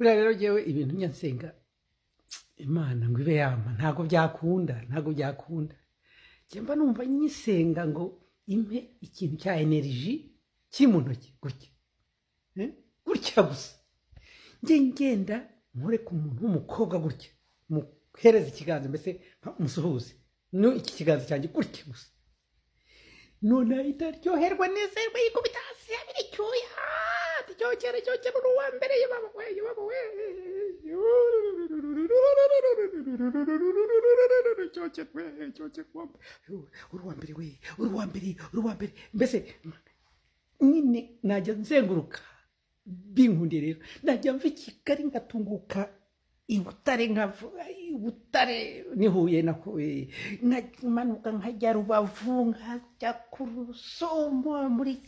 buriya rero jewe ibintu nsenga Imana ngo ibe yampa ntago byakunda mba numva nyisenga ngo impe ikintu cya energy kiri mu ntoki gutya gusa ngenda nkore ku muntu w'umukobwa gutya muhereza ikiganza mbese musuhuze no iki kiganza cyanjye gutya gusa none itaryoherwa nezerwa yikubita hasi yabiri cyuya cyokera uwa mbere yababa we uruwa mbere mbese nyine najya nzenguruka binkunde rero najya mva i Kigali ngatunguka Ibutare nihuye nako nkamanuka nkajya Rubavu nkajya ku Rusumo muri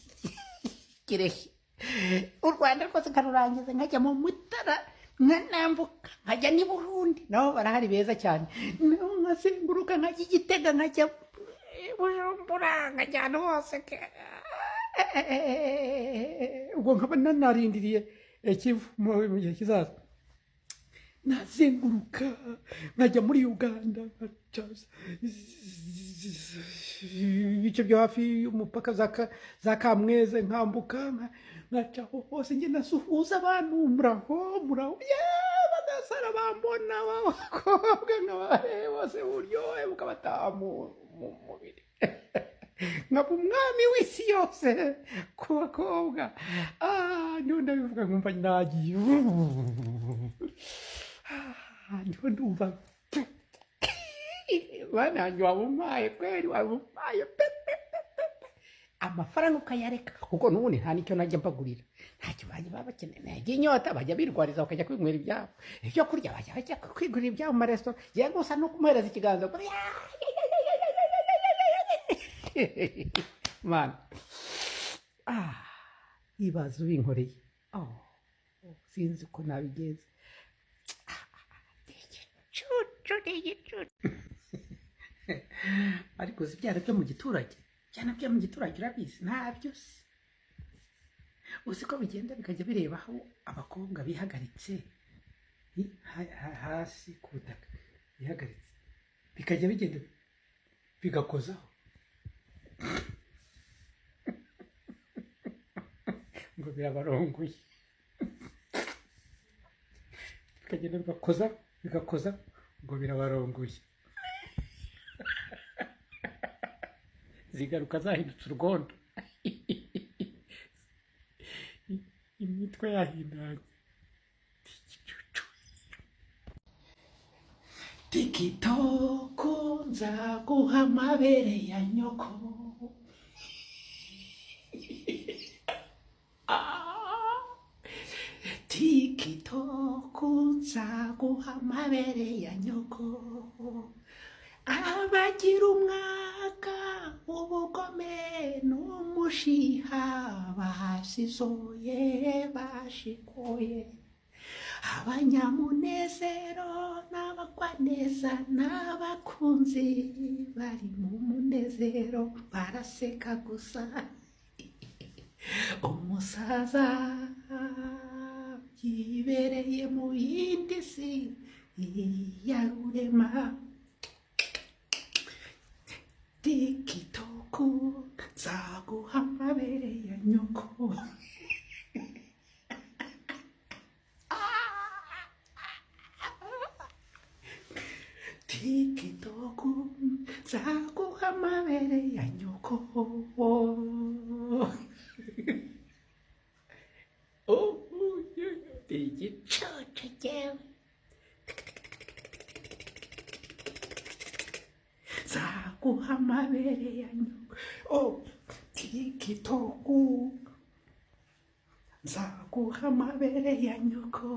Kirehe u Rwanda rwose nkarurangiza nkajya mu Mutara nkanambuka nkajya ni Burundi naho barahari beza cyane nkasimburuka nkajya Gitega nkajya Bujumbura nkajyana hose ubwo nkaba nanarindiriye Kivu mu gihe kizaza nazenguruka nkajya muri Uganda ibice byo hafi y'umupaka za Kamweze nkambuka nkaca hose njye nasuhuza abantu muraho bagasara bambona abakobwa nk'abahe bose uburyohe bukabataha mu mubiri nkaba umwami w'isi yose ku bakobwa niho ndabivuga nkumva nagiye niho ndumva bananjye wabumaye kweri wabumaye amafaranga ukayareka kuko n'ubundi nta nicyo najya mbagurira ntacyo baba bakeneye nagiye inyota bajya birwariza bakajya kwinywera ibyabo ibyo kurya bajya kwigurira ibyabo mu maresitora yewe gusa no kumuhereza ikiganza mana ibaze ubinkoreye sinzi ko nabigenza ariko uzi ibyana byo mu giturage urabizi ntabyo uzi ko bigenda bikajya bireba aho abakobwa bihagaritse hasi ku butaka bihagaritse bikajya bigenda bigakozaho ngo birabarongoye bikagenda bigakoza ngo birabarongoye zigaruka zahindutse urwondo imitwe yahindanye tikitoko nzaguha amabere ya nyoko tikitoko nzaguha amabere ya nyoko abagira umwaka ubugome n'umushiha basizoye bashikoye abanyamunezero n'abagwaneza n'abakunzi bari mu munezero baraseka gusa umusaza yibereye mu yindi si ya rurema tikitoko nzaguha amabere ya nyoko tikitoko nzaguha amabere ya nyoko igicucu cyewe nzaguha amabere ya nyoko tikitoko nzaguha amabere ya nyoko